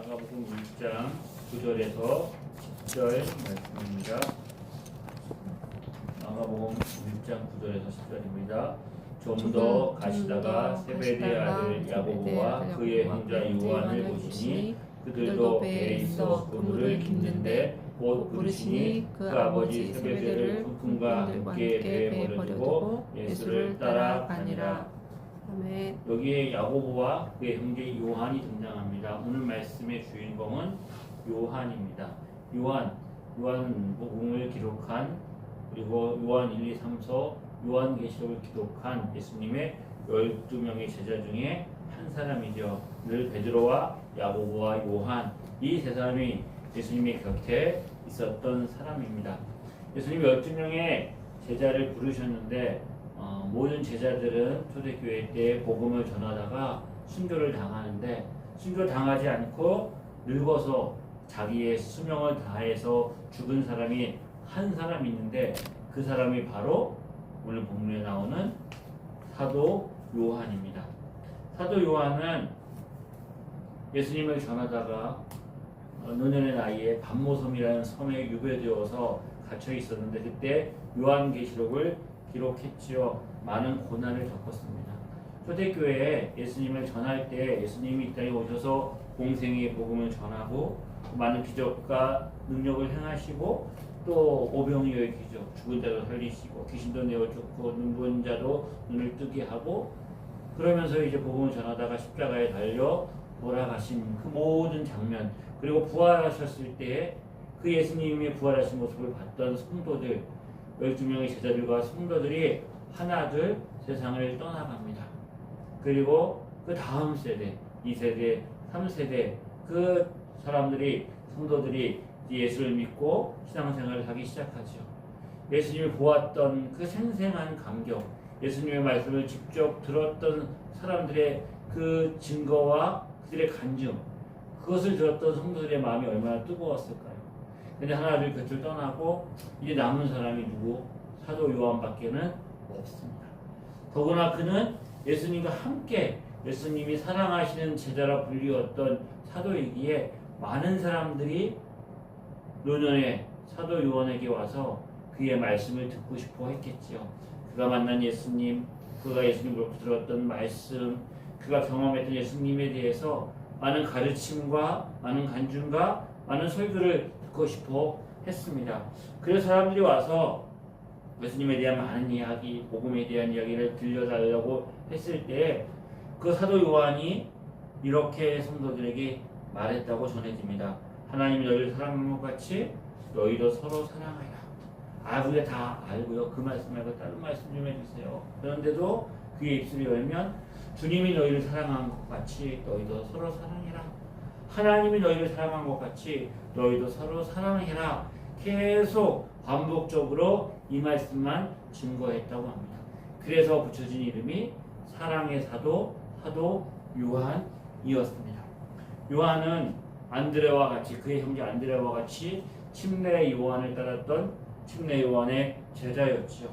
마가복음 1장 9절에서 10절 말씀입니다. 마가복음 1장 9절에서 10절입니다. 좀 더 가시다가 세베대의 아들 야고보와 그의 형제 요한을 보시니 그들도 배에 있어 그물을 깁는데 곧 부르시니 그 아버지 세베대를 품과 함께 배에 버려두고 예수를 따라가니라. 아멘. 여기에 야고보와 그의 형제 요한이 등장합니다. 오늘 말씀의 주인공은 요한입니다. 요한 복음을 기록한, 그리고 요한 1, 2, 3서 요한계시록을 기록한 예수님의 12명의 제자 중에 한 사람이죠. 늘 베드로와 야고보와 요한, 이 세 사람이 예수님의 곁에 있었던 사람입니다. 예수님 12명의 제자를 부르셨는데 모든 제자들은 초대교회 때 복음을 전하다가 순교를 당하는데, 순교 당하지 않고 늙어서 자기의 수명을 다해서 죽은 사람이 한 사람 있는데, 그 사람이 바로 오늘 본문에 나오는 사도 요한입니다. 사도 요한은 예수님을 전하다가 노년의 나이에 반모섬이라는 섬에 유배되어서 갇혀 있었는데, 그때 요한계시록을 기록했지요. 많은 고난을 겪었습니다. 초대교회에 예수님을 전할 때 예수님이 이 땅에 오셔서 공생의 복음을 전하고 많은 기적과 능력을 행하시고, 또 오병이어의 기적, 죽은 자도 살리시고 귀신도 내어쫓고 눈먼 자도 눈을 뜨게 하고, 그러면서 이제 복음을 전하다가 십자가에 달려 돌아가신 그 모든 장면, 그리고 부활하셨을 때 그 예수님의 부활하신 모습을 봤던 성도들, 12명의 제자들과 성도들이 하나둘 세상을 떠나갑니다. 그리고 그 다음 세대, 2세대, 3세대 그 사람들이, 성도들이 예수를 믿고 신앙생활을 하기 시작하죠. 예수님을 보았던 그 생생한 감격, 예수님의 말씀을 직접 들었던 사람들의 그 증거와 그들의 간증, 그것을 들었던 성도들의 마음이 얼마나 뜨거웠을까요? 근데 하나둘 곁을 떠나고 이제 남은 사람이 누구? 사도 요한밖에는 없습니다. 더구나 그는 예수님과 함께 예수님이 사랑하시는 제자라 불리웠던 사도이기에 많은 사람들이 노년에 사도 요한에게 와서 그의 말씀을 듣고 싶어 했겠지요. 그가 만난 예수님, 그가 예수님으로부터 들었던 말씀, 그가 경험했던 예수님에 대해서 많은 가르침과 많은 간증과 많은 설교를 듣고 싶어 했습니다. 그래서 사람들이 와서 예수님에 대한 많은 이야기, 복음에 대한 이야기를 들려달라고 했을 때 그 사도 요한이 이렇게 성도들에게 말했다고 전해집니다. 하나님이 너희를 사랑하는 것 같이 너희도 서로 사랑하라. 우리가 다 알고요. 그 말씀 말고 다른 말씀 좀 해주세요. 그런데도 그의 입술이 열면 주님이 너희를 사랑한 것 같이 너희도 서로 사랑해라. 하나님이 너희를 사랑한 것 같이 너희도 서로 사랑해라. 계속 반복적으로 이 말씀만 증거했다고 합니다. 그래서 붙여진 이름이 사랑의 사도 요한이었습니다. 요한은 안드레와 같이, 그의 형제 안드레와 같이 침례 요한을 따랐던 침례 요한의 제자였죠.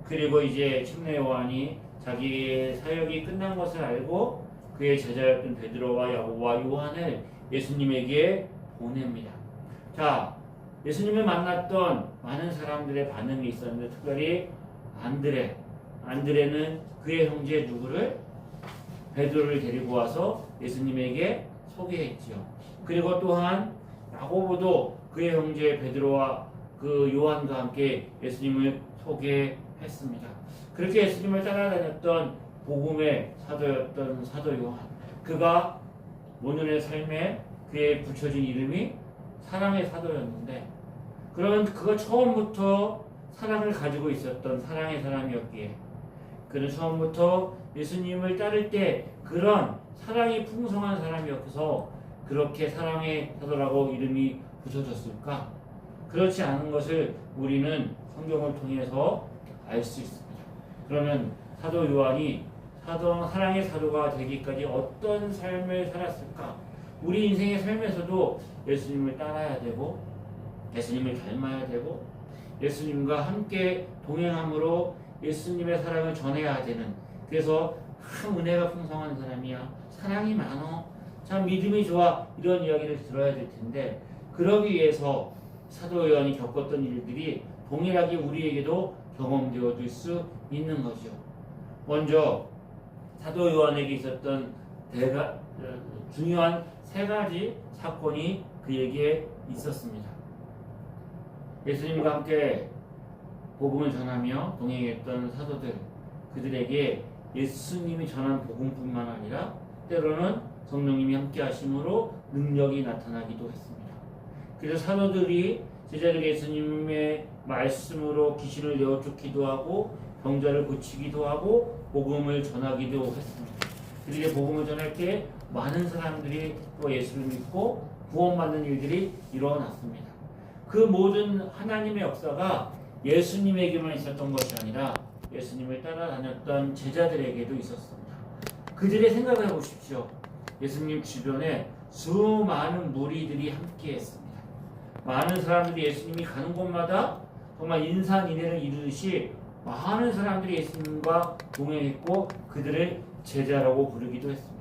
그리고 이제 침례 요한이 자기의 사역이 끝난 것을 알고 그의 제자였던 베드로와 야고보와 요한을 예수님에게 보냅니다. 자, 예수님을 만났던 많은 사람들의 반응이 있었는데, 특별히 안드레는 그의 형제 누구를? 베드로를 데리고 와서 예수님에게 소개했지요. 그리고 또한 야고보도 그의 형제 베드로와 그 요한과 함께 예수님을 소개했습니다. 그렇게 예수님을 따라다녔던 복음의 사도였던 사도 요한, 그가 오늘의 삶에 그의 붙여진 이름이 사랑의 사도였는데, 그런 그가 처음부터 사랑을 가지고 있었던 사랑의 사람이었기에 그는 처음부터 예수님을 따를 때 그런 사랑이 풍성한 사람이어서 그렇게 사랑의 사도라고 이름이 붙여졌을까? 그렇지 않은 것을 우리는 성경을 통해서 알 수 있습니다. 그러면 사도 요한이 사랑의 사도가 되기까지 어떤 삶을 살았을까? 우리 인생의 삶에서도 예수님을 따라야 되고, 예수님을 닮아야 되고, 예수님과 함께 동행함으로 예수님의 사랑을 전해야 되는, 그래서 참 은혜가 풍성한 사람이야, 사랑이 많어, 참 믿음이 좋아 이런 이야기를 들어야 될 텐데 그러기 위해서 사도 요한이 겪었던 일들이 동일하게 우리에게도 경험되어질 수 있는 거죠. 먼저 사도 요한에게 있었던 중요한 세 가지 사건이 그에게 있었습니다. 예수님과 함께 복음을 전하며 동행했던 사도들, 그들에게 예수님이 전한 복음뿐만 아니라 때로는 성령님이 함께 하심으로 능력이 나타나기도 했습니다. 그래서 사도들이 제자들에게 예수님의 말씀으로 귀신을 내어쫓기도 하고 병자를 고치기도 하고 복음을 전하기도 했습니다. 그들이 복음을 전할 때 많은 사람들이 또 예수를 믿고 구원받는 일들이 일어났습니다. 그 모든 하나님의 역사가 예수님에게만 있었던 것이 아니라 예수님을 따라다녔던 제자들에게도 있었습니다. 그들의 생각을 해보십시오. 예수님 주변에 수많은 무리들이 함께했습니다. 많은 사람들이 예수님이 가는 곳마다 정말 인산인해를 이루듯이 많은 사람들이 예수님과 동행했고 그들을 제자라고 부르기도 했습니다.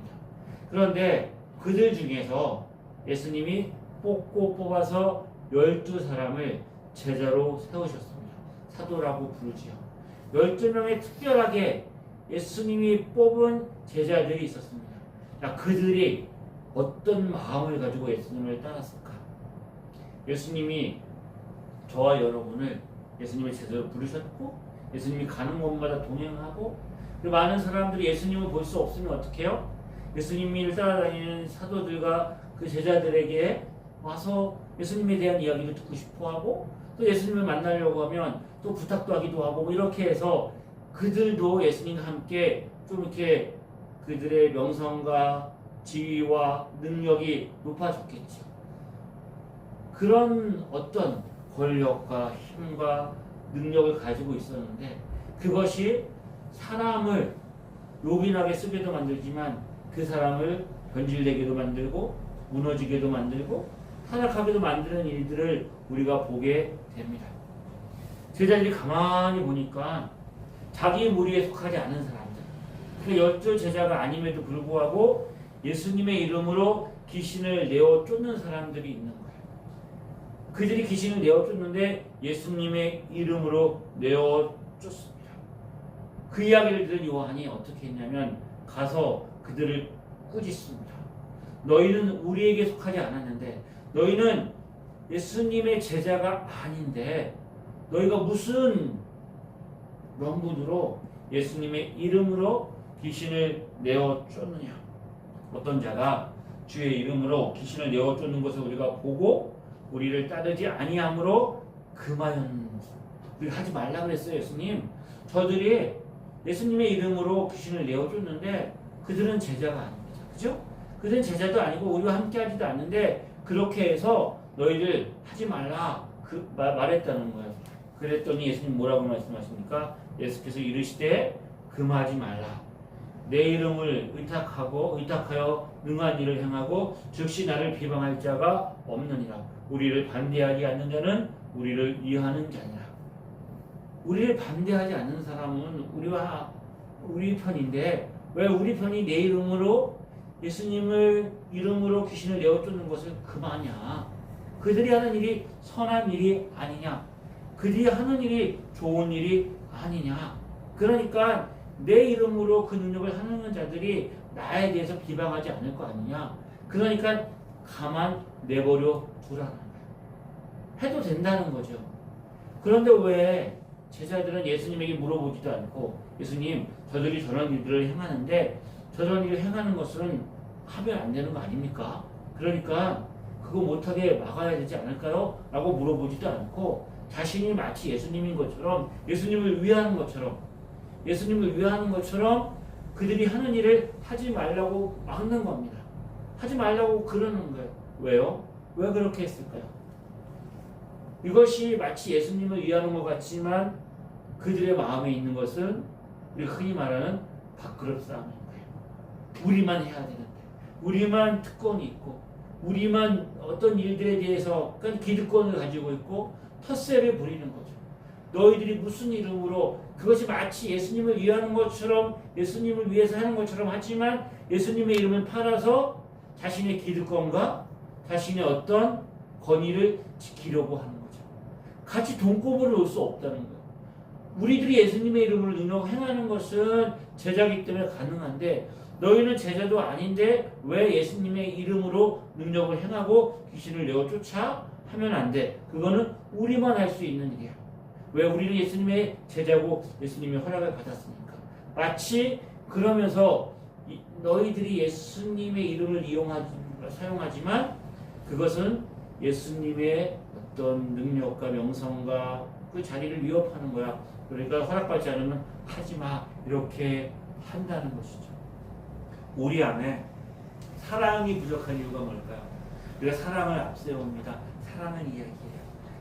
그런데 그들 중에서 예수님이 뽑아서 12사람을 제자로 세우셨습니다. 사도라고 부르지요. 12명의 특별하게 예수님이 뽑은 제자들이 있었습니다. 자, 그들이 어떤 마음을 가지고 예수님을 따랐을까? 예수님이 저와 여러분을 예수님의 제자로 부르셨고 예수님이 가는 곳마다 동행하고 그리고 많은 사람들이 예수님을 볼 수 없으면 어떻게 해요? 예수님을 따라다니는 사도들과 그 제자들에게 와서 예수님에 대한 이야기를 듣고 싶어하고 또 예수님을 만나려고 하면 또 부탁도 하기도 하고 뭐 이렇게 해서 그들도 예수님과 함께 좀 이렇게 그들의 명성과 지위와 능력이 높아졌겠죠. 그런 어떤 권력과 힘과 능력을 가지고 있었는데 그것이 사람을 요긴하게 쓰게도 만들지만 그 사람을 변질되게도 만들고 무너지게도 만들고 타락하게도 만드는 일들을 우리가 보게 됩니다. 제자들이 가만히 보니까 자기 무리에 속하지 않은 사람들, 그 12제자가 아님에도 불구하고 예수님의 이름으로 귀신을 내어 쫓는 사람들이 있는 거예요. 그들이 귀신을 내어 쫓는데 예수님의 이름으로 내어 쫓습니다. 그 이야기를 들은 요한이 어떻게 했냐면 가서 그들을 꾸짖습니다. 너희는 우리에게 속하지 않았는데 너희는 예수님의 제자가 아닌데 너희가 무슨 명분으로 예수님의 이름으로 귀신을 내어 쫓느냐. 어떤 자가 주의 이름으로 귀신을 내어 쫓는 것을 우리가 보고 우리를 따르지 아니함으로 금하였는지. 하지 말라 그랬어요. 예수님. 저들이 예수님의 이름으로 귀신을 내어 쫓는데 그들은 제자가 아닙니다. 그죠? 그들은 제자도 아니고 우리와 함께 하지도 않는데 그렇게 해서 너희들 하지 말라 말했다는 거예요. 그랬더니 예수님 뭐라고 말씀하십니까? 예수께서 이르시되 금하지 말라. 내 이름을 의탁하여 능한 일을 행하고 즉시 나를 비방할 자가 없느니라. 우리를 반대하지 않는 자는 우리를 위하는 자니라. 우리를 반대하지 않는 사람은 우리 편인데 왜 우리 편이 내 이름으로 예수님을 이름으로 귀신을 내어 쫓는 것을 금하냐? 그들이 하는 일이 선한 일이 아니냐? 그들이 하는 일이 좋은 일이 아니냐? 그러니까 내 이름으로 그 능력을 하는 자들이 나에 대해서 비방하지 않을 거 아니냐? 그러니까 가만 내버려 두라는 거예요. 해도 된다는 거죠. 그런데 왜 제자들은 예수님에게 물어보지도 않고 예수님 저들이 저런 일들을 행하는데 저런 일을 행하는 것은 하면 안 되는 거 아닙니까? 그러니까 그거 못하게 막아야 되지 않을까요? 라고 물어보지도 않고 자신이 마치 예수님인 것처럼 예수님을 위하는 것처럼 그들이 하는 일을 하지 말라고 막는 겁니다. 하지 말라고 그러는 거예요. 왜요? 왜 그렇게 했을까요? 이것이 마치 예수님을 위하는 것 같지만 그들의 마음에 있는 것은 우리가 흔히 말하는 밥그릇 싸움인 거예요. 우리만 해야 되는데 우리만 특권이 있고 우리만 어떤 일들에 대해서 기득권을 가지고 있고 텃세를 부리는 거죠. 너희들이 무슨 이름으로 그것이 마치 예수님을 위하는 것처럼 예수님을 위해서 하는 것처럼 하지만 예수님의 이름을 팔아서 자신의 기득권과 자신의 어떤 권위를 지키려고 하는 거죠. 같이 돈꼽을 놓을 수 없다는 거예요. 우리들이 예수님의 이름으로 능력 행하는 것은 제자이기 때문에 가능한데 너희는 제자도 아닌데 왜 예수님의 이름으로 능력을 행하고 귀신을 내어 쫓아? 하면 안 돼. 그거는 우리만 할 수 있는 일이야. 왜? 우리는 예수님의 제자고 예수님의 허락을 받았으니까. 마치 그러면서 너희들이 예수님의 이름을 사용하지만 그것은 예수님의 어떤 능력과 명성과 그 자리를 위협하는 거야. 그러니까 허락받지 않으면 하지마 이렇게 한다는 것이죠. 우리 안에 사랑이 부족한 이유가 뭘까요? 우리가 사랑을 앞세웁니다. 사랑을 이야기해요.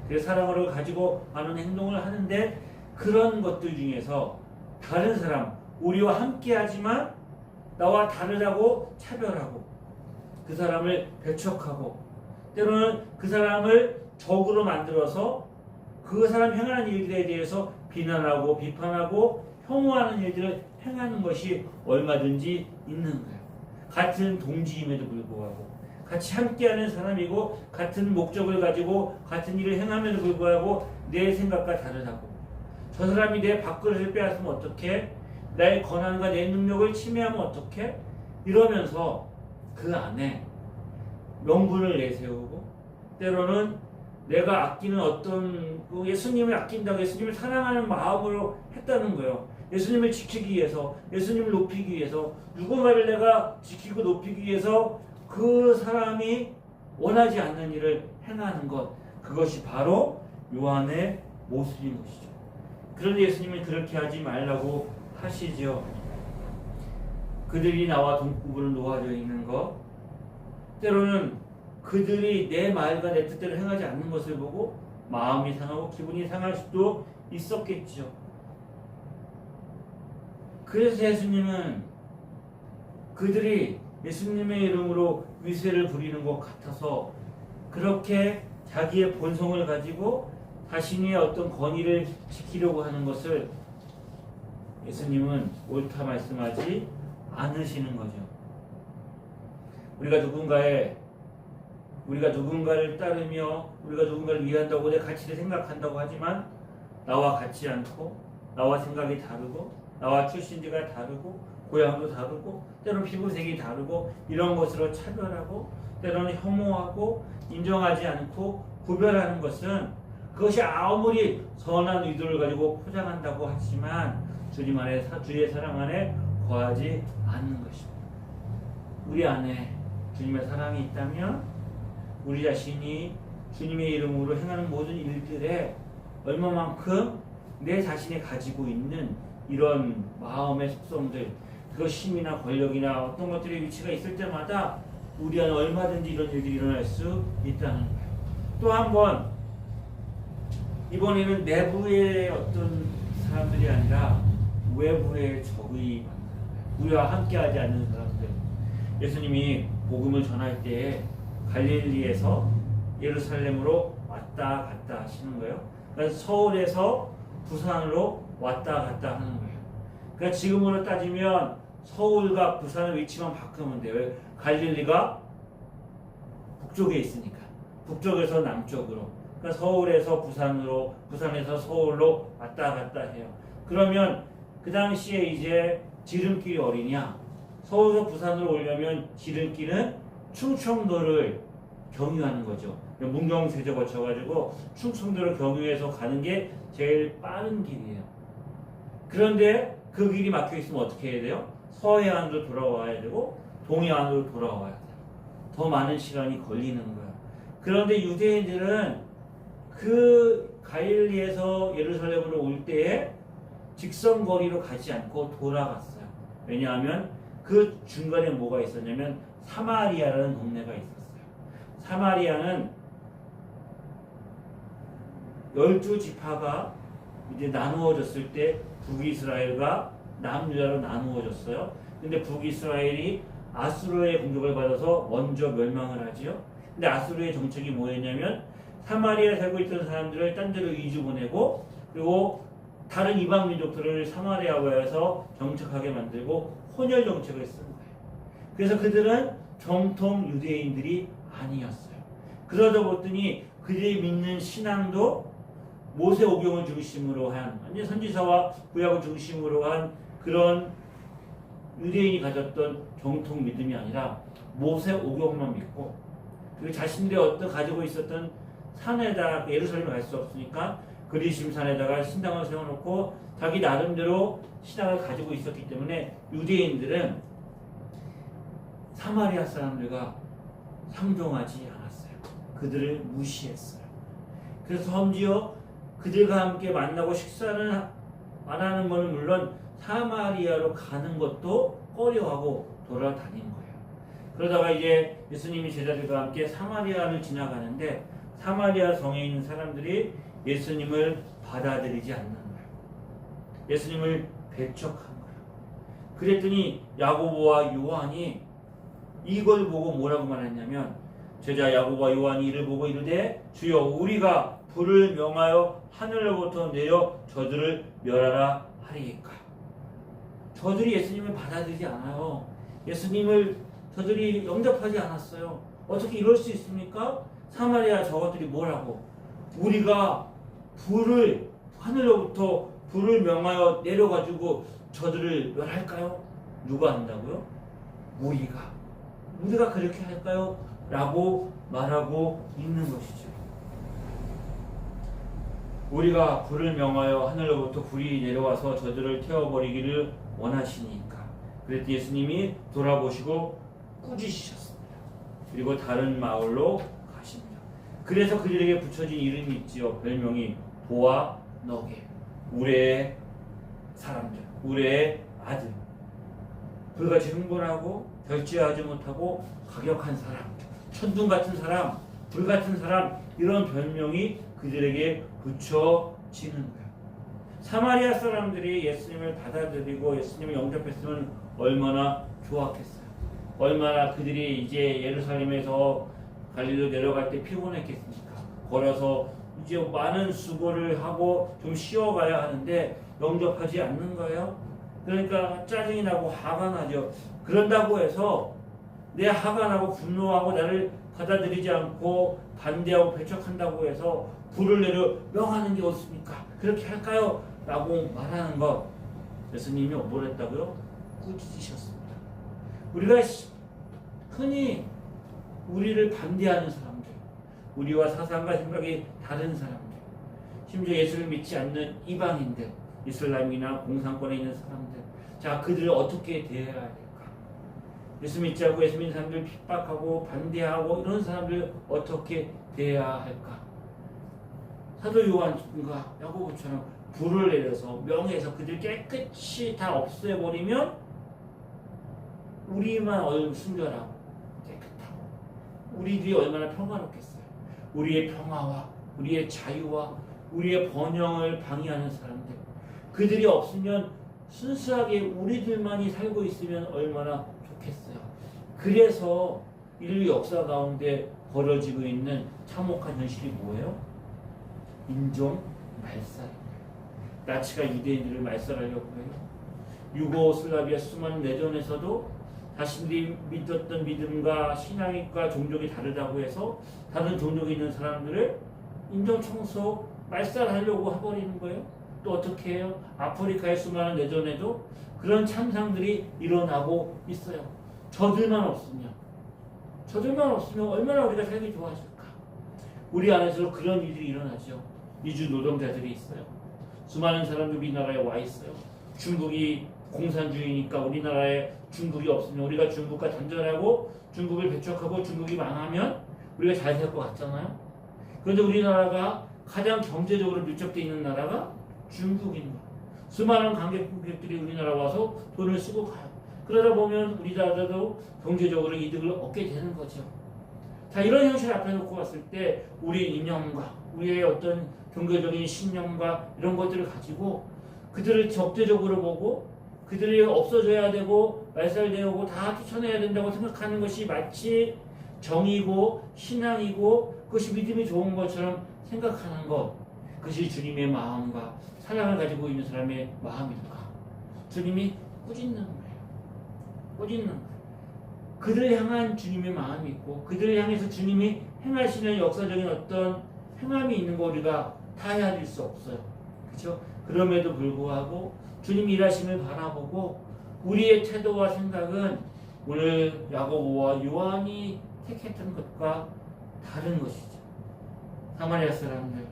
그래서 사랑을 가지고 많은 행동을 하는데 그런 것들 중에서 다른 사람, 우리와 함께하지만 나와 다르다고 차별하고 그 사람을 배척하고 때로는 그 사람을 적으로 만들어서 그 사람 행하는 일들에 대해서 비난하고 비판하고 혐오하는 일들을 행하는 것이 얼마든지 있는 거예요. 같은 동지임에도 불구하고 같이 함께하는 사람이고 같은 목적을 가지고 같은 일을 행함에도 불구하고 내 생각과 다르다고 저 사람이 내 밥그릇을 빼앗으면 어떡해? 나의 권한과 내 능력을 침해하면 어떡해? 이러면서 그 안에 명분을 내세우고 때로는 내가 아끼는 어떤 예수님을 아낀다고 예수님을 사랑하는 마음으로 했다는 거예요. 예수님을 지키기 위해서 예수님을 높이기 위해서 누군가를 내가 지키고 높이기 위해서 그 사람이 원하지 않는 일을 행하는 것 그것이 바로 요한의 모습인 것이죠. 그런데 예수님은 그렇게 하지 말라고 하시죠. 그들이 나와 돈구부를 놓아져 있는 것 때로는 그들이 내 말과 내 뜻대로 행하지 않는 것을 보고 마음이 상하고 기분이 상할 수도 있었겠죠. 그래서 예수님은 그들이 예수님의 이름으로 위세를 부리는 것 같아서 그렇게 자기의 본성을 가지고 자신의 어떤 권위를 지키려고 하는 것을 예수님은 옳다 말씀하지 않으시는 거죠. 우리가 누군가를 따르며 우리가 누군가를 위한다고 내 가치를 생각한다고 하지만 나와 같지 않고 나와 생각이 다르고 나와 출신지가 다르고 고향도 다르고 때로는 피부색이 다르고 이런 것으로 차별하고 때로는 혐오하고 인정하지 않고 구별하는 것은 그것이 아무리 선한 의도를 가지고 포장한다고 하지만 주님 안에 주의 사랑 안에 거하지 않는 것입니다. 우리 안에 주님의 사랑이 있다면 우리 자신이 주님의 이름으로 행하는 모든 일들에 얼마만큼 내 자신이 가지고 있는 이런 마음의 속성들 그 힘이나 권력이나 어떤 것들의 위치가 있을 때마다 우리 안에 얼마든지 이런 일들이 일어날 수 있다는 거예요. 또 한 번 이번에는 내부의 어떤 사람들이 아니라 외부의 적의 우리와 함께하지 않는 사람들 예수님이 복음을 전할 때 갈릴리에서 예루살렘으로 왔다 갔다 하시는 거예요. 그러니까 서울에서 부산으로 왔다 갔다 하는 거예요. 그러니까 지금으로 따지면 서울과 부산의 위치만 바꾸면 돼요. 왜? 갈릴리가 북쪽에 있으니까. 북쪽에서 남쪽으로. 그러니까 서울에서 부산으로, 부산에서 서울로 왔다 갔다 해요. 그러면 그 당시에 이제 지름길이 어디냐? 서울에서 부산으로 오려면 지름길은 충청도를 경유하는 거죠. 문경세제 거쳐가지고 충청도를 경유해서 가는 게 제일 빠른 길이에요. 그런데 그 길이 막혀 있으면 어떻게 해야 돼요? 서해안으로 돌아와야 되고 동해안으로 돌아와야 돼요. 더 많은 시간이 걸리는 거예요. 그런데 유대인들은 그 갈릴리에서 예루살렘으로 올 때에 직선거리로 가지 않고 돌아갔어요. 왜냐하면 그 중간에 뭐가 있었냐면 사마리아라는 동네가 있었어요. 사마리아는 12지파가 이제 나누어졌을 때 북이스라엘과 남유다로 나누어졌어요. 근데 북이스라엘이 아수르의 공격을 받아서 먼저 멸망을 하지요. 근데 아수르의 정책이 뭐였냐면 사마리아에 살고 있던 사람들을 딴 데로 이주 보내고 그리고 다른 이방 민족들을 사마리아에서 정착하게 만들고 혼혈 정책을 쓴 거예요. 그래서 그들은 정통 유대인들이 아니었어요. 그러다 보더니 그들이 믿는 신앙도 모세오경을 중심으로 한, 완전 선지서와 구약을 중심으로 한 그런 유대인이 가졌던 정통 믿음이 아니라 모세오경만 믿고, 그리고 자신들이 어떤 가지고 있었던 산에다가, 예루살렘에 갈 수 없으니까 그리심 산에다가 신당을 세워놓고 자기 나름대로 신앙을 가지고 있었기 때문에 유대인들은 사마리아 사람들과 상종하지 않았어요. 그들을 무시했어요. 그래서 심지어 그들과 함께 만나고 식사를 안 하는 것은 물론 사마리아로 가는 것도 꺼려하고 돌아다닌 거예요. 그러다가 이제 예수님이 제자들과 함께 사마리아를 지나가는데 사마리아 성에 있는 사람들이 예수님을 받아들이지 않는 거예요. 예수님을 배척한 거예요. 그랬더니 야고보와 요한이 이걸 보고 뭐라고 말했냐면, 제자 야고보와 요한이 이를 보고 이르되 주여 우리가 불을 명하여 하늘로부터 내려 저들을 멸하라 하리이까. 저들이 예수님을 받아들이지 않아요. 예수님을 저들이 영접하지 않았어요. 어떻게 이럴 수 있습니까? 사마리아 저것들이 뭐라고? 우리가 불을 하늘로부터 불을 명하여 내려가지고 저들을 멸할까요? 누가 한다고요? 우리가 그렇게 할까요? 라고 말하고 있는 것이죠. 우리가 불을 명하여 하늘로부터 불이 내려와서 저들을 태워버리기를 원하시니까. 그랬더니 예수님이 돌아보시고 꾸짖으셨습니다. 그리고 다른 마을로 가십니다. 그래서 그들에게 붙여진 이름이 있지요. 별명이 보아 너게, 우레의 사람들, 우레의 아들. 불같이 흥분하고 결제하지 못하고 가격한 사람, 천둥 같은 사람, 불 같은 사람, 이런 별명이 그들에게 붙여지는 거예요. 사마리아 사람들이 예수님을 받아들이고 예수님을 영접했으면 얼마나 좋았겠어요. 얼마나 그들이 이제 예루살렘에서 갈릴리로 내려갈 때 피곤했겠습니까? 걸어서 이제 많은 수고를 하고 좀 쉬어가야 하는데 영접하지 않는 거예요. 그러니까 짜증이 나고 화가 나죠. 그런다고 해서 내 화가 나고 분노하고 나를 받아들이지 않고 반대하고 배척한다고 해서 불을 내려 명하는 게 어떻습니까? 그렇게 할까요? 라고 말하는 것, 예수님이 뭘 했다고요? 꾸짖으셨습니다. 우리가 흔히 우리를 반대하는 사람들, 우리와 사상과 생각이 다른 사람들, 심지어 예수를 믿지 않는 이방인들, 이슬람이나 공산권에 있는 사람들, 자, 그들을 어떻게 대해야 될까? 예수 믿지 않고 예수 믿는 사람들 핍박하고 반대하고 이런 사람들 어떻게 대해야 할까? 사도 요한과 야고보처럼 불을 내려서 명해서 그들 깨끗이 다 없애버리면 우리만 순결하고 깨끗하고 우리들이 얼마나 평화롭겠어요. 우리의 평화와 우리의 자유와 우리의 번영을 방해하는 사람들, 그들이 없으면 순수하게 우리들만이 살고 있으면 얼마나 좋겠어요. 그래서 인류 역사 가운데 벌어지고 있는 참혹한 현실이 뭐예요? 인종 말살입니다. 나치가 유대인들을 말살하려고 해요. 유고슬라비아 수많은 내전에서도 자신들이 믿었던 믿음과 신앙과 종족이 다르다고 해서 다른 종족이 있는 사람들을 인종 청소, 말살하려고 해버리는 거예요. 또 어떻게 해요? 아프리카의 수많은 내전에도 그런 참상들이 일어나고 있어요. 저들만 없으면 얼마나 우리가 살기 좋아질까? 우리 안에서 그런 일이 일어나죠. 이주 노동자들이 있어요. 수많은 사람들이 우리나라에 와 있어요. 중국이 공산주의니까 우리나라에 중국이 없으면 우리가 중국과 단절하고 중국을 배척하고 중국이 망하면 우리가 잘 살 것 같잖아요. 그런데 우리나라가 가장 경제적으로 밀접되어 있는 나라가 중국인 거예요. 수많은 관광객들이 우리나라 와서 돈을 쓰고 가요. 그러다 보면 우리나라도 경제적으로 이득을 얻게 되는 거죠. 자, 이런 현실 앞에 놓고 봤을 때 우리 이념과 우리의 어떤 종교적인 신념과 이런 것들을 가지고 그들을 적대적으로 보고 그들이 없어져야 되고 말살되고 다 쫓아내야 된다고 생각하는 것이 마치 정의고 신앙이고 그것이 믿음이 좋은 것처럼 생각하는 것, 그것이 주님의 마음과 사랑을 가지고 있는 사람의 마음일까? 주님이 꾸짖는 거예요. 꾸짖는 거예요. 그들 향한 주님의 마음이 있고 그들을 향해서 주님이 행하시는 역사적인 어떤 행함이 있는 거 우리가 다 헤아릴 수 없어요. 그렇죠? 그럼에도 불구하고 주님이 일하심을 바라보고 우리의 태도와 생각은 오늘 야고보와 요한이 택했던 것과 다른 것이죠. 사마리아 사람들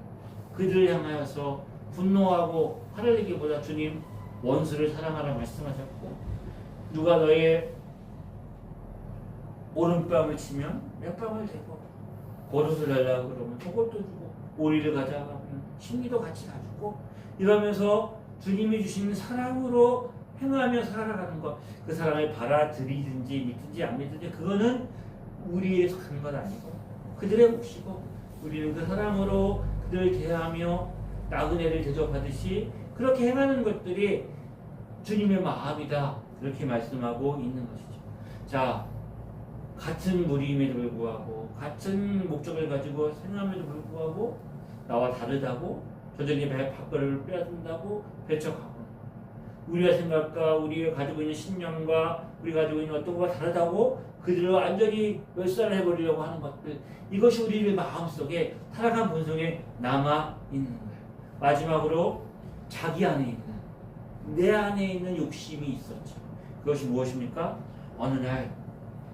그들을 향하여서 분노하고 화를 내기보다 주님 원수를 사랑하라 말씀하셨고 누가 너의 오른뺨을 치면 몇 뺨을 대고 버릇을 내려고 그러면 그것도 주고 오리를 가져가고 신기도 같이 가지고 이러면서 주님이 주신 사랑으로 행하며 살아가는 것 그 사랑을 받아들이든지 믿든지 안 믿든지 그거는 우리의 속한 것 아니고 그들의 몫이고 우리는 그 사랑으로 그들을 대하며 나그네를 대접하듯이 그렇게 행하는 것들이 주님의 마음이다 그렇게 말씀하고 있는 것이죠. 자, 같은 무리임에도 불구하고 같은 목적을 가지고 생각함에도 불구하고 나와 다르다고 저들이 밥벌이를 빼앗는다고 배척하고 우리가 생각과 우리가 가지고 있는 신념과 우리가 가지고 있는 어떤 것과 다르다고 그들을 완전히 멸살해버리려고 하는 것들 이것이 우리의 마음속에 타락한 본성에 남아있는 거예요. 마지막으로 자기 안에 있는 내 안에 있는 욕심이 있었죠. 그것이 무엇입니까? 어느 날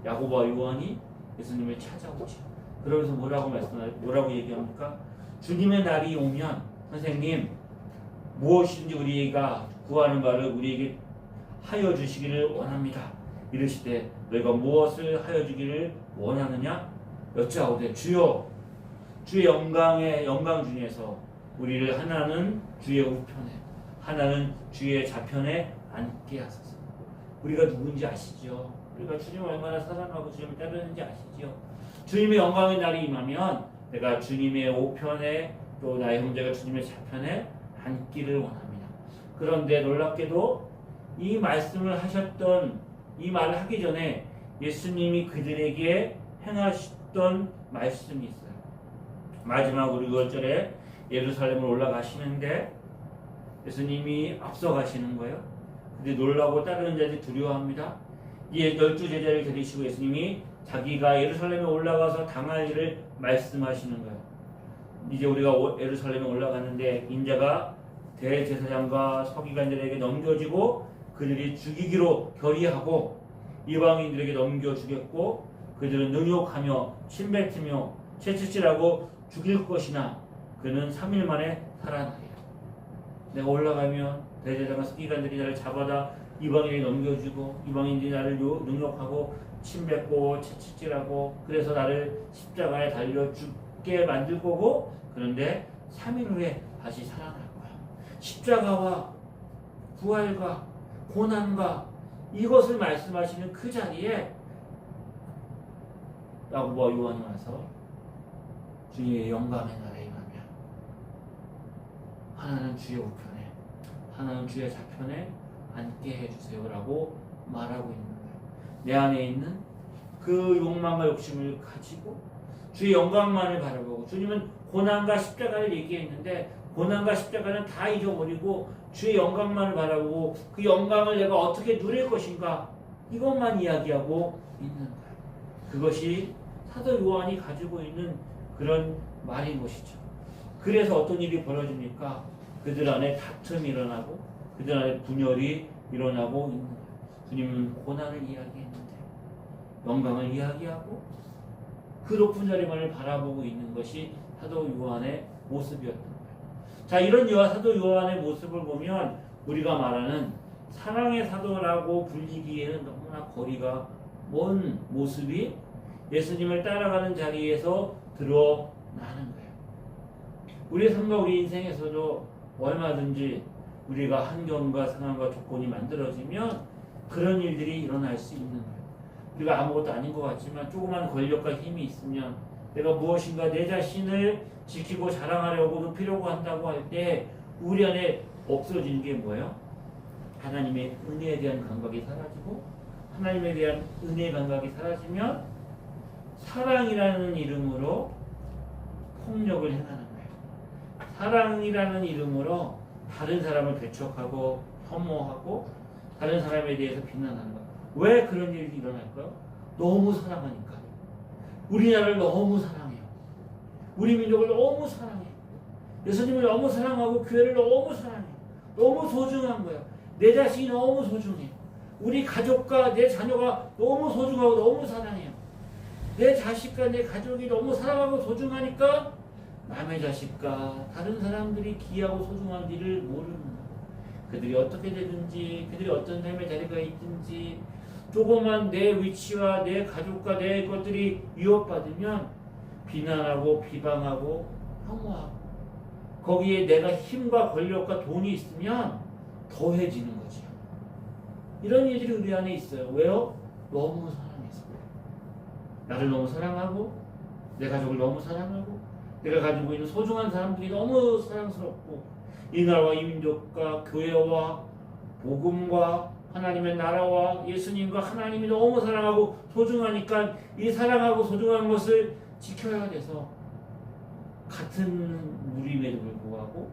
야고보와 요한이 예수님을 찾아오죠. 그러면서 뭐라고 얘기합니까? 주님의 날이 오면 선생님 무엇이든지 우리가 구하는 바를 우리에게 하여 주시기를 원합니다. 이르시되 너희가 무엇을 하여 주기를 원하느냐? 여짜오되 주여 주의 영광 중에서 우리를 하나는 주의 우편에 하나는 주의 좌편에 앉게 하소서. 우리가 누군지 아시죠? 우리가 주님을 얼마나 사랑하고 주님을 따르는지 아시죠? 주님의 영광의 날이 임하면 내가 주님의 우편에 또 나의 형제가 주님의 좌편에 앉기를 원합니다. 그런데 놀랍게도 이 말씀을 하셨던 이 말을 하기 전에 예수님이 그들에게 행하셨던 말씀이 있어요. 마지막으로 6절에 예루살렘으로 올라가시는데 예수님이 앞서 가시는 거예요. 근데 놀라고 따르는 자들이 두려워합니다. 이 12제자를 데리시고 예수님이 자기가 예루살렘에 올라가서 당할 일을 말씀하시는 거예요. 이제 우리가 예루살렘에 올라가는데 인자가 대제사장과 서기관들에게 넘겨지고 그들이 죽이기로 결의하고 이방인들에게 넘겨주겠고 그들은 능욕하며 침뱉으며 채찍질하고 죽일 것이나 그는 3일 만에 살아나리라. 내가 올라가면 대제사장과 서기관들이 나를 잡아다 이방인에게 넘겨주고 이방인들이 나를 능욕하고 침뱉고 채찍질하고 그래서 나를 십자가에 달려 죽게 만들 거고 그런데 3일 후에 다시 살아날 거야. 십자가와 부활과 고난과 이것을 말씀하시는 그 자리에 야고보와 요한이 와서 주님의 영광의 날에 임하며 하나는 주의 우편에 하나는 주의 좌편에 앉게 해주세요라고 말하고 있는 거예요. 내 안에 있는 그 욕망과 욕심을 가지고 주의 영광만을 바라보고 주님은 고난과 십자가를 얘기했는데 고난과 십자가는 다 잊어버리고 주의 영광만을 바라보고 그 영광을 내가 어떻게 누릴 것인가 이것만 이야기하고 있는 거예요. 그것이 사도 요한이 가지고 있는 그런 말인 것이죠. 그래서 어떤 일이 벌어집니까? 그들 안에 다툼이 일어나고 그들 안에 분열이 일어나고 있는 거예요. 주님은 고난을 이야기했는데 영광을 이야기하고 그 높은 자리만을 바라보고 있는 것이 사도 요한의 모습이었던 거예요. 자, 이런 사도 요한의 모습을 보면 우리가 말하는 사랑의 사도라고 불리기에는 너무나 거리가 먼 모습이 예수님을 따라가는 자리에서 드러나는 거예요. 우리의 삶과 우리 인생에서도 얼마든지 우리가 환경과 상황과 조건이 만들어지면 그런 일들이 일어날 수 있는 거예요. 우리가 아무것도 아닌 것 같지만 조그만 권력과 힘이 있으면 내가 무엇인가 내 자신을 지키고 자랑하려고 높이려고 한다고 할 때 우리 안에 없어지는 게 뭐예요? 하나님의 은혜에 대한 감각이 사라지고 하나님에 대한 은혜의 감각이 사라지면 사랑이라는 이름으로 폭력을 행하는 거예요. 사랑이라는 이름으로 다른 사람을 배척하고 혐오하고 다른 사람에 대해서 비난하는 거예요. 왜 그런 일이 일어날까요? 너무 사랑하니까. 우리나라를 너무 사랑해요. 우리 민족을 너무 사랑해요. 예수님을 너무 사랑하고 교회를 너무 사랑해요. 너무 소중한 거예요. 내 자신이 너무 소중해요. 우리 가족과 내 자녀가 너무 소중하고 너무 사랑해요. 내 자식과 내 가족이 너무 사랑하고 소중하니까 남의 자식과 다른 사람들이 귀하고 소중한 일을 모르는 거예요. 그들이 어떻게 되든지, 그들이 어떤 삶의 자리가 있든지, 조그만 내 위치와 내 가족과 내 것들이 위협받으면 비난하고 비방하고 혐오하고, 거기에 내가 힘과 권력과 돈이 있으면 더해지는 거죠. 이런 일들이 우리 안에 있어요. 왜요? 너무 사랑해서. 나를 너무 사랑하고, 내 가족을 너무 사랑하고, 내가 가지고 있는 소중한 사람들이 너무 사랑스럽고, 이 나라와 이 민족과 교회와 복음과 하나님의 나라와 예수님과 하나님이 너무 사랑하고 소중하니까 이 사랑하고 소중한 것을 지켜야 돼서 같은 무림에도 불구하고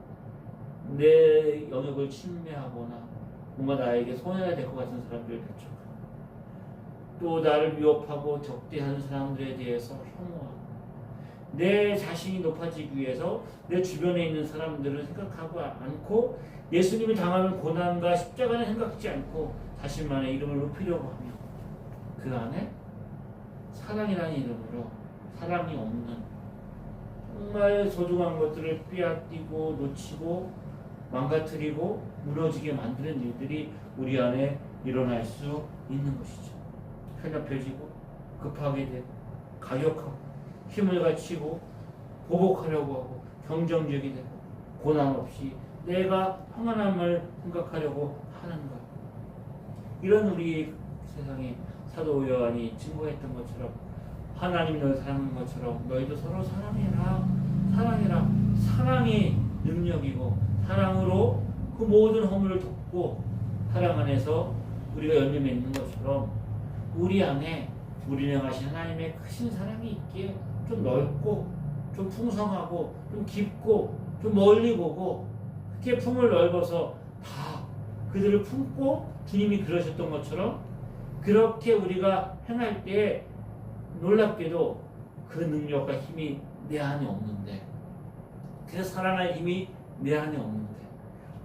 내 영역을 침해하거나 뭔가 나에게 손해가 될 것 같은 사람들을 배척하고, 또 나를 위협하고 적대하는 사람들에 대해서 혐오하고, 내 자신이 높아지기 위해서 내 주변에 있는 사람들을 생각하고 않고 예수님이 당하는 고난과 십자가는 생각지 않고 자신만의 이름을 높이려고 하며, 그 안에 사랑이라는 이름으로 사랑이 없는 정말 소중한 것들을 빼앗기고 놓치고 망가뜨리고 무너지게 만드는 일들이 우리 안에 일어날 수 있는 것이죠. 편협해지고 급하게 되고 가격하고 힘을 갖추고 보복하려고 하고 경쟁적이 되고 고난 없이 내가 평안함을 생각하려고 하는 것. 이런 우리 세상에 사도 요한이 증거했던 것처럼, 하나님이 너를 사랑하는 것처럼 너희도 서로 사랑해라. 사랑해라. 사랑이 능력이고 사랑으로 그 모든 허물을 덮고 사랑 안에서 우리가 열매 맺는 것처럼 우리 안에 우리 향하신 하나님의 크신 사랑이 있기에 좀 넓고 좀 풍성하고 좀 깊고 좀 멀리 보고 그렇게 품을 넓어서 다 그들을 품고 주님이 그러셨던 것처럼 그렇게 우리가 행할 때 놀랍게도 그 능력과 힘이 내 안에 없는데, 그 사랑할 힘이 내 안에 없는데,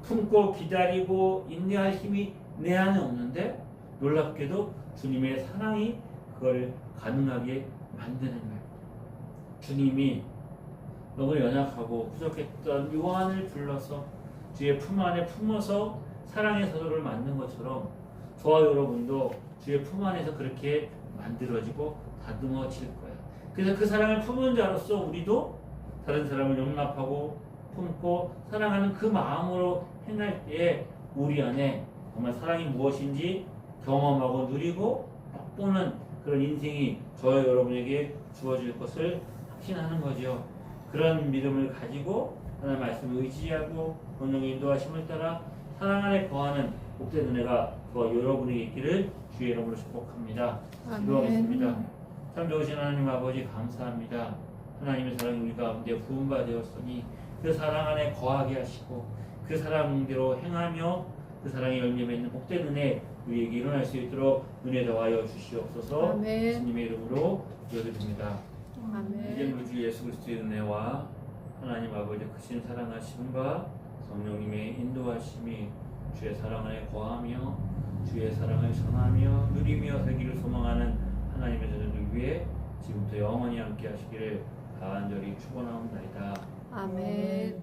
품고 기다리고 인내할 힘이 내 안에 없는데 놀랍게도 주님의 사랑이 그걸 가능하게 만드는 거예요. 주님이 너무 연약하고 부족했던 요한을 불러서 주의 품 안에 품어서 사랑의 사도를 만든 것처럼 저와 여러분도 주의 품 안에서 그렇게 만들어지고 다듬어질 거예요. 그래서 그 사랑을 품은 자로서 우리도 다른 사람을 용납하고 품고 사랑하는 그 마음으로 행할 때에 우리 안에 정말 사랑이 무엇인지 경험하고 누리고 맛보는 그런 인생이 저와 여러분에게 주어질 것을 확신하는 거죠. 그런 믿음을 가지고 하나님의 말씀을 의지하고 본능의 인도하심을 따라 사랑 안에 거하는 복된 은혜가 저와 여러분에게 있기를 주의 이름으로 축복합니다. 기도하겠습니다. 참 좋으신 하나님 아버지 감사합니다. 하나님의 사랑이 우리 가운데 부음바 되었으니 그 사랑 안에 거하게 하시고 그 사랑대로 행하며 그 사랑의 열매 맺는 복된 은혜 우리에게 일어날 수 있도록 은혜 더하여 주시옵소서. 예수님의 이름으로 기도드립니다. 이제 우리 주 예수 그리스도의 은혜와 하나님 아버지 크신 사랑하심과 성령님의 인도하심이 주의 사랑 안에 거하며 주의 사랑을 전하며 누리며 살기를 소망하는 하나님의 자녀들 위해 지금부터 영원히 함께 하시기를 간절히 축원하옵나이다. 아멘.